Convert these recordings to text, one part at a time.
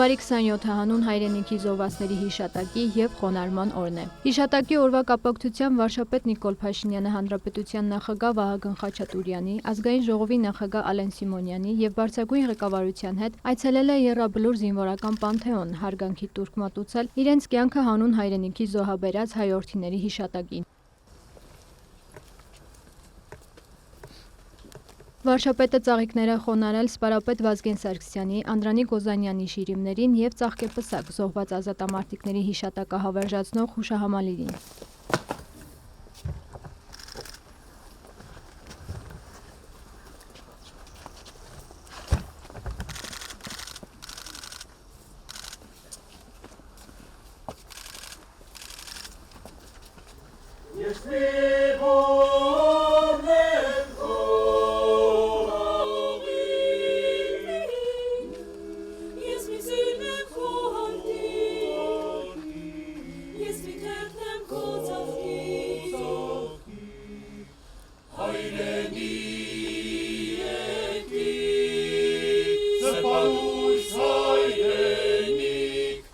Հունվարի 27-ը հանուն հայրենիքի զոհվածների հիշատակի և խոնարհման օրն է։ Հիշատակի օրվա կապակցությամբ վարչապետ Նիկոլ Փաշինյանը Հանրապետության նախագահ Վահագն Խաչատուրյանի, Ազգային ժողովի նախագահ Ալեն Սիմոնյանի և բարձրագույն ղեկավարության հետ այցելել է Եռաբլուր զինվորական պանթեոն հարգանքի տուրք մատուցել իրենց կյանքը հանուն հայրենիքի զոհաբերած հայրորդիների հիշատակին։ Վարչապետը ծաղիկներ է խոնարհել սպարապետ Վազգեն Սարգսյանի, Անդրանիկ Օզանյանի շիրիմներին և ծաղկեպսակ զոհված ազատամարտիկների հիշատակը հավերժացնող հուշահամալիրին։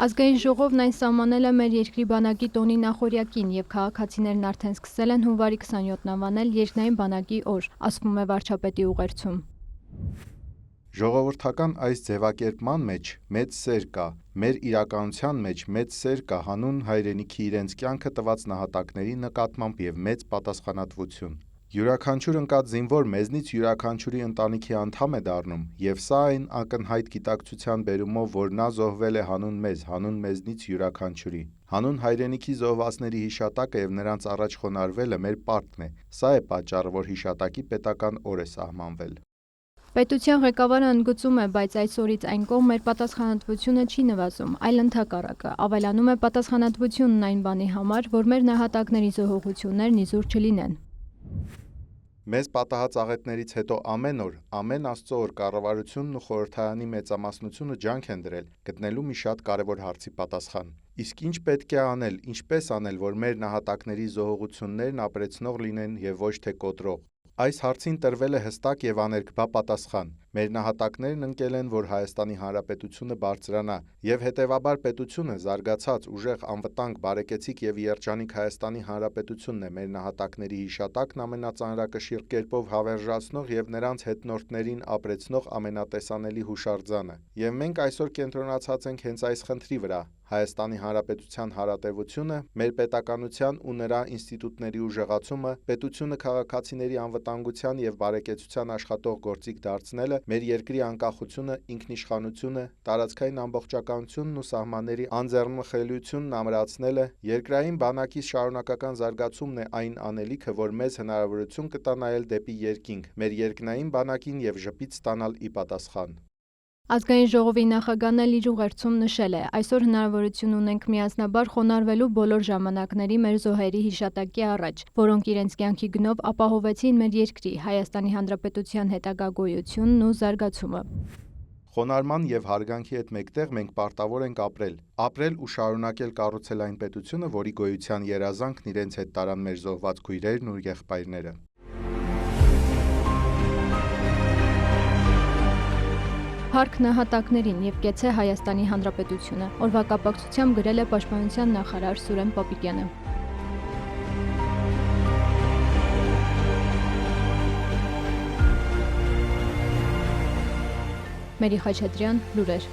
Ազգային ժողովն այն սահմանել է մեր երկրի բանակի տոնի նախօրյակին և քաղաքացիներն արդեն սկսել են հունվարի 27-ն անվանել երկնային բանակի օր, ասվում է վարչապետի ուղերձում։ Ժողովրդական այս ձևակերպման մեջ մեծ սեր կա, մեր իրականության մեջ մեծ սեր կա հանուն հայրենիքի իրենց կյանքը տված նահատակների նկատմամբ և մեծ պատասխանատվություն։ Յուրաքանչյուր ընկած զինվոր մեզնից յուրաքանչյուրի ընտանիքի անդամ է դառնում, և սա այն ակնհայտ գիտակցության բերումով, որ նա զոհվել է հանուն մեզ, հանուն մեզնից յուրաքանչյուրի։ Հանուն հայրենիքի զոհվածների հիշատակը և նրանց առաջ խոնարհվելը մեր պարտքն է, սա է պատճառը, որ հիշատակի պետական օր է սահմանվել։ Պետության ղեկավարը ընդգծում է, բայց այս օրից այն կողմ մեր պատասխանատվությունը չի նվազում, այլ ընդհակառակը, ավելանում է պատասխանատվությունն այն բանի համար, որ մեր նահատակների զոհողություններն իզուր չլինեն։ Մեզ պատահած աղետներից հետո ամեն օր, ամեն Աստծո օր կառավարությունն ու խորհրդարանի մեծամասնությունը ջանք են դրել գտնելու մի շատ կարևոր հարցի պատասխան։ Իսկ ինչ պետք է անել, ինչպես անել, որ մեր նահատակների զոհողություններն ապրեցնող լինեն և ոչ թե կոտրող։ Այս հարցին տրվել է հստակ և աներկբա պատասխան։ Մեր նահատակներն ընկել են, որ Հայաստանի Հանրապետությունը բարձրանա, և հետևաբար պետությունը, զարգացած, ուժեղ, անվտանգ, բարեկեցիկ և երջանիկ Հայաստանի Հանրապետությունն է մեր նահատակների հիշատակն ամենածանրակշիռ կերպով հավերժացնող և նրանց հետնորդներին ապրեցնող ամենատեսանելի հուշարձանը։ Եվ մենք այսօր կենտրոնացած ենք հենց այս խնդրի վրա՝ Հայաստանի Հանրապետության հարատևությունը, մեր պետականության ու նրա ինստիտուտների ուժեղացումը, պետությունը քաղաքացիների անվտանգության և բարեկեցության աշխատող գործիք դարձնելը, մեր երկրի անկախությունը, ինքնիշխանությունը, տարածքային ամբողջականությունն ու սահմանների անձեռնմխելիությունն ամրացնելը, երկրային բանակի շարունակական զարգացումն է այն անելիքը, որ մեզ հնարավորություն կտա նայել դեպի երկինք, մեր երկնային բանակին և ժպիտ ստանալ ի պատասխան։ Ազգային ժողովի նախագահն էլ իր ուղերձում նշել է. այսօր հնարավորություն ունենք միասնաբար խոնարհվելու բոլոր ժամանակների մեր զոհերի հիշատակի առաջ, որոնք իրենց կյանքի գնով ապահովեցին մեր երկրի, Հայաստանի Հանրապետության հետագա գոյությունն ու զարգացումը։ Խոնարհման և հարգանքի հետ մեկտեղ մենք պարտավոր ենք ապրել ու շարունակել կառուցել այն պետությունը, որի գոյության երազանքն իրենց հետ տարան մեր զոհված քույրերն ու եղբայրները։ Փառք նահատակներին և կեցցե Հայաստանի Հանրապետությունը, օրվա կապակցությամբ գրել է Պաշտպանության նախարար Սուրեն Պապիկյանը։ Մերի Խաչատրյան, լուրեր։